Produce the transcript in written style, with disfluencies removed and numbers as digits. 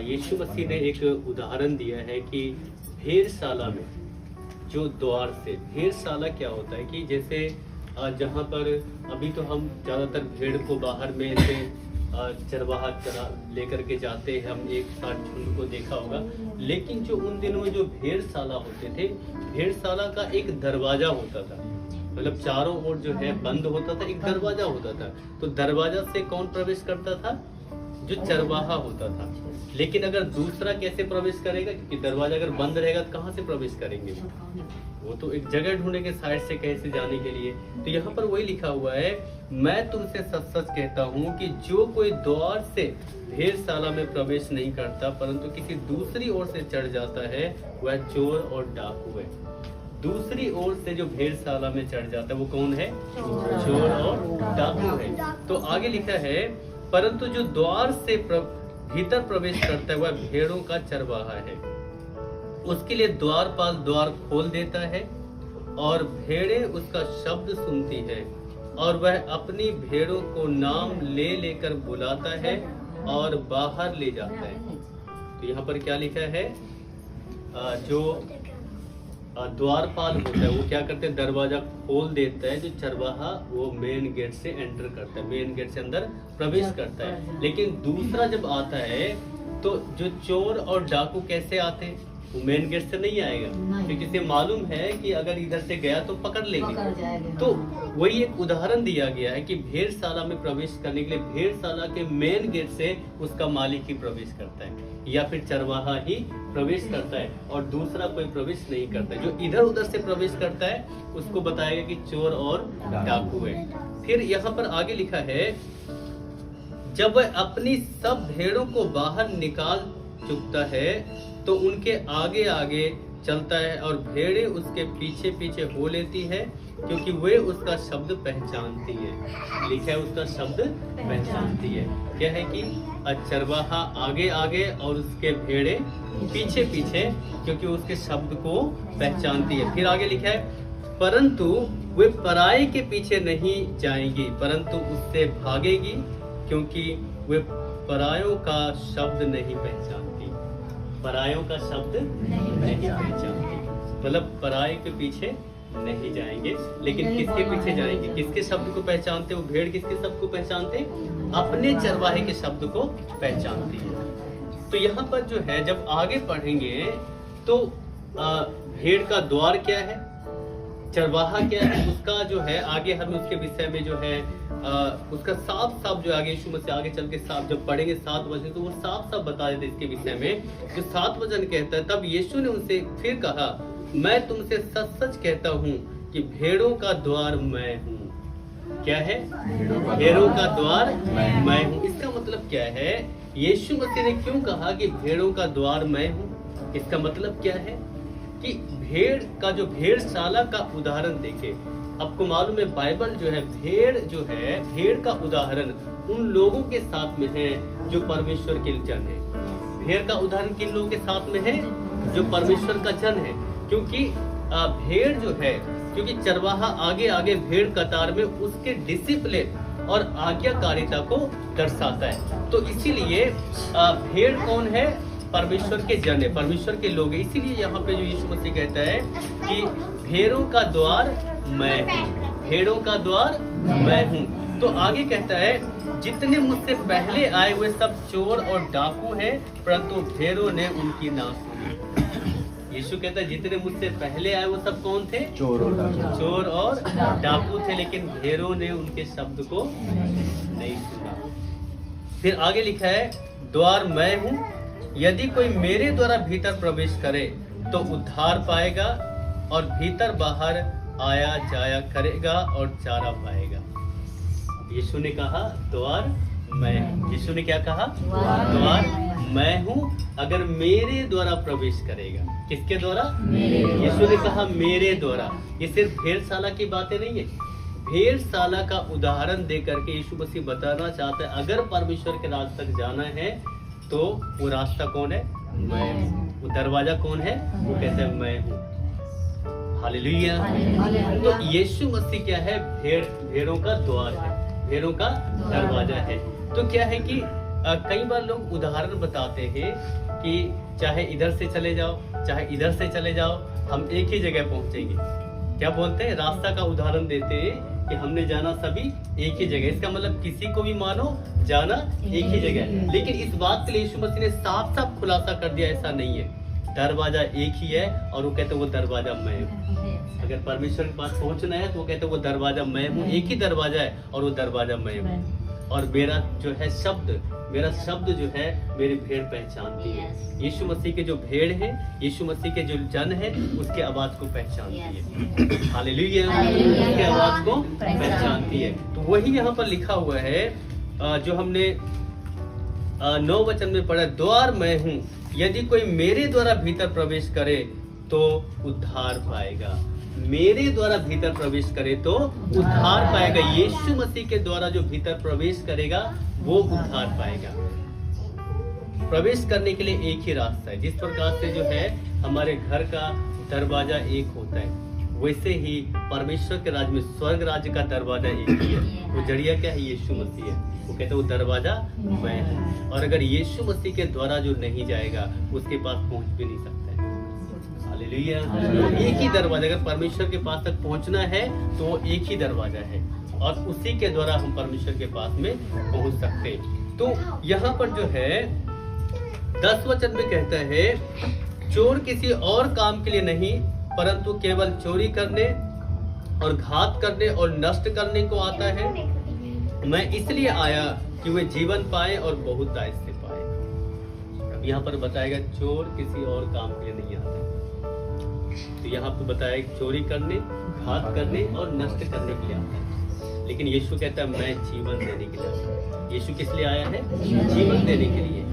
यीशु मसीह ने एक उदाहरण दिया है कि भेड़शाला में जो द्वार से, भेड़शाला क्या होता है कि जैसे जहाँ पर अभी तो हम ज़्यादातर भेड़ को बाहर में से चरवाहा चरा लेकर के जाते हैं, हम एक साथ झुंड को देखा होगा। लेकिन जो उन दिनों में जो भेड़शाला होते थे, भेड़शाला का एक दरवाजा होता था, मतलब चारों ओर जो है बंद होता था, एक दरवाजा होता था। तो दरवाजा से कौन प्रवेश करता था? जो चरवाहा होता था। लेकिन अगर दूसरा कैसे प्रवेश करेगा? क्योंकि दरवाजा अगर बंद रहेगा तो कहाँ से प्रवेश करेंगे? वो तो एक जगह ढूंढेंगे साइड से कैसे जाने के लिए। तो यहाँ पर वही लिखा हुआ है, मैं तुमसे सच सच कहता हूँ कि जो कोई द्वार से भेड़शाला में प्रवेश नहीं करता परंतु किसी दूसरी ओर से चढ़ जाता है, वह चोर और डाकू है। दूसरी ओर से जो भेड़शाला में चढ़ जाता है वो कौन है? चोर और डाकू है। तो आगे लिखा है, परंतु जो द्वार से भीतर प्रवेश करता है वह भेड़ों का चरवाहा है। उसके लिए द्वारपाल द्वार खोल देता है और भेड़ें उसका शब्द सुनती है और वह अपनी भेड़ों को नाम ले लेकर बुलाता है और बाहर ले जाता है। तो यहाँ पर क्या लिखा है? जो द्वारपाल होता है वो क्या करते हैं? दरवाजा खोल देता है। जो चरवाहा वो मेन गेट से एंटर करता है, मेन गेट से अंदर प्रवेश करता है। लेकिन दूसरा जब आता है तो जो चोर और डाकू कैसे आते हैं? वो मेन गेट से नहीं आएगा, क्योंकि इसे मालूम है कि अगर इधर से गया तो पकड़ लेंगे। तो वही एक उदाहरण दिया गया है कि भेड़शाला में प्रवेश करने के लिए भेड़शाला के मेन गेट से उसका मालिक ही प्रवेश करता है या फिर चरवाहा ही प्रवेश करता है और दूसरा कोई प्रवेश नहीं करता है। जो इधर उधर से प्रवेश करता है उसको बताएगा कि चोर और डाकू है। फिर यहाँ पर आगे लिखा है, जब वह अपनी सब भेड़ों को बाहर निकाल चुकता है तो उनके आगे आगे चलता है और भेड़ें उसके पीछे पीछे हो लेती है, क्योंकि वे उसका शब्द पहचानती है। लिखा है उसका शब्द पहचानती है। क्या है कि चरवाहा आगे आगे और उसके भेड़ें पीछे पीछे, क्योंकि उसके शब्द को पहचानती है। फिर आगे लिखा है, परंतु वे पराये के पीछे नहीं जाएंगी परंतु उससे भागेगी, क्योंकि वे परायों का शब्द नहीं पहचानती। परायों का शब्द नहीं पहचानती, मतलब पराये के पीछे नहीं जाएंगे। लेकिन किसके पीछे जाएंगे? किसके शब्द को पहचानते? वो भेड़ किसके शब्द को पहचानते? अपने चरवाहे के शब्द को पहचानती है। तो यहाँ पर जो है जब आगे पढ़ेंगे तो भेड़ का द्वार क्या है, चरवाहा क्या है, उसका जो है आगे हमें उसके विषय में जो है उसका साफ साफ जो आगे यीशु मसीह आगे चल के साफ जब पढ़ेंगे 7 वचन तो वो साफ साफ बता देते इसके विषय में। जो 7 वचन कहता है, तब यीशु ने उनसे फिर कहा, मैं तुमसे सच सच कहता हूँ कि भेड़ों का द्वार मैं हूँ। क्या है? भेड़ों का द्वार मैं हूँ। इसका मतलब क्या है? यीशु मसीह ने क्यों कहा कि भेड़ों का द्वार मैं हूँ? इसका मतलब क्या है कि भेड़ का जो भेड़शाला का उदाहरण देखे। आपको मालूम है बाइबल जो है भेड़ का उदाहरण उन लोगों के साथ में है जो परमेश्वर के जन है। भेड़ का उदाहरण किन लोगों के साथ में है? जो परमेश्वर का जन है। क्योंकि भेड़ जो है, क्योंकि चरवाहा आगे आगे भेड़ कतार में उसके डिसिप्लिन और आज्ञाकारिता को दर्शाता है। तो इसीलिए भेड़ कौन है? परमेश्वर के जन है, परमेश्वर के लोग हैं। इसीलिए यहाँ पे जो यीशु मसीह कहता है कि भेड़ों का द्वार मैं हूँ, भेड़ों का द्वार मैं हूँ। तो आगे कहता है, जितने मुझसे पहले आए हुए सब चोर और डाकू हैं परंतु भेड़ों ने उनकी ना सुनी। यीशु कहता है जितने मुझसे पहले आए वो सब कौन थे? चोर और डाकू थे, लेकिन भेड़ों ने उनके शब्द को नहीं सुना। फिर आगे लिखा है, द्वार मैं हूँ, यदि कोई मेरे द्वारा भीतर प्रवेश करे तो उद्धार पाएगा और भीतर बाहर आया जाया करेगा और चारा पाएगा। यीशु ने कहा द्वार मैं हूँ। यीशु ने क्या कहा? द्वार मैं हूँ। अगर मेरे द्वारा प्रवेश करेगा, किसके द्वारा? यीशु ने कहा मेरे द्वारा। ये सिर्फ भेड़शाला की बातें नहीं है। भेड़शाला का उदाहरण दे करके यीशु मसीह बताना चाहता है अगर परमेश्वर के राज तक जाना है तो वो रास्ता कौन है? मैं हूँ। वो दरवाजा कौन है? वो कहते हैं मैं हूँ। हालेलुया। तो यीशु मसीह क्या है? भेड़ों का द्वार है, भेड़ों का दरवाजा है। तो क्या है कि कई बार लोग उदाहरण बताते हैं कि चाहे इधर से चले जाओ चाहे इधर से चले जाओ, हम एक ही जगह पहुंचेंगे। क्या बोलते हैं, रास्ता का उदाहरण देते हैं कि हमने जाना सभी एक ही जगह। इसका मतलब किसी को भी मानो जाना एक ही जगह। लेकिन इस बात के लिए यीशु मसीह ने साफ साफ खुलासा कर दिया, ऐसा नहीं है। दरवाजा एक ही है और वो कहते हैं वो दरवाजा मैं हूँ। अगर परमेश्वर के पास पहुंचना है तो वो कहते हैं वो दरवाजा मैं हूँ। एक ही दरवाजा है और वो दरवाजा मैं हूँ। और मेरा जो है शब्द जो है मेरी भेड़ पहचानती है। यीशु मसीह के जो भेड़ है, यीशु मसीह के जो जन है, उसके आवाज को पहचानती है। हालेलुया, उसके आवाज को पहचानती है। तो वही यहाँ पर लिखा हुआ है जो हमने 9 वचन में पढ़ा, द्वार मैं हूँ, यदि कोई मेरे द्वारा भीतर प्रवेश करे तो उद्धार पाएगा। मेरे द्वारा भीतर प्रवेश करे तो उद्धार पाएगा। यीशु मसीह के द्वारा जो भीतर प्रवेश करेगा वो उद्धार पाएगा। प्रवेश करने के लिए एक ही रास्ता है। जिस प्रकार से जो है हमारे घर का दरवाजा एक होता है, वैसे ही परमेश्वर के राज्य में, स्वर्ग राज्य का दरवाजा एक ही है। वो जरिया क्या है, यीशु मसीह है। वो कहते हैं वो दरवाजा मैं हूँ। और अगर यीशु मसीह के द्वारा जो नहीं जाएगा उसके पास पहुंच भी नहीं सकता है। हालेलुया, एक ही दरवाजा। अगर परमेश्वर के पास तक पहुंचना है तो वो एक ही दरवाजा है और उसी के द्वारा हम परमेश्वर के पास में पहुंच सकते हैं। तो यहाँ पर जो है 10 वचन में कहता है, चोर किसी और काम के लिए नहीं परंतु केवल चोरी करने और घात करने और नष्ट करने को आता है। मैं इसलिए आया कि वे जीवन पाए और बहुत आयत से पाए। अब यहाँ पर बताएगा चोर किसी और काम के लिए नहीं आता। तो यहाँ पर बताया चोरी करने, घात करने और नष्ट करने के लिए आता है। लेकिन यीशु कहता है मैं जीवन देने के लिए आया। यीशु किस लिए आया है? जीवन देने के लिए।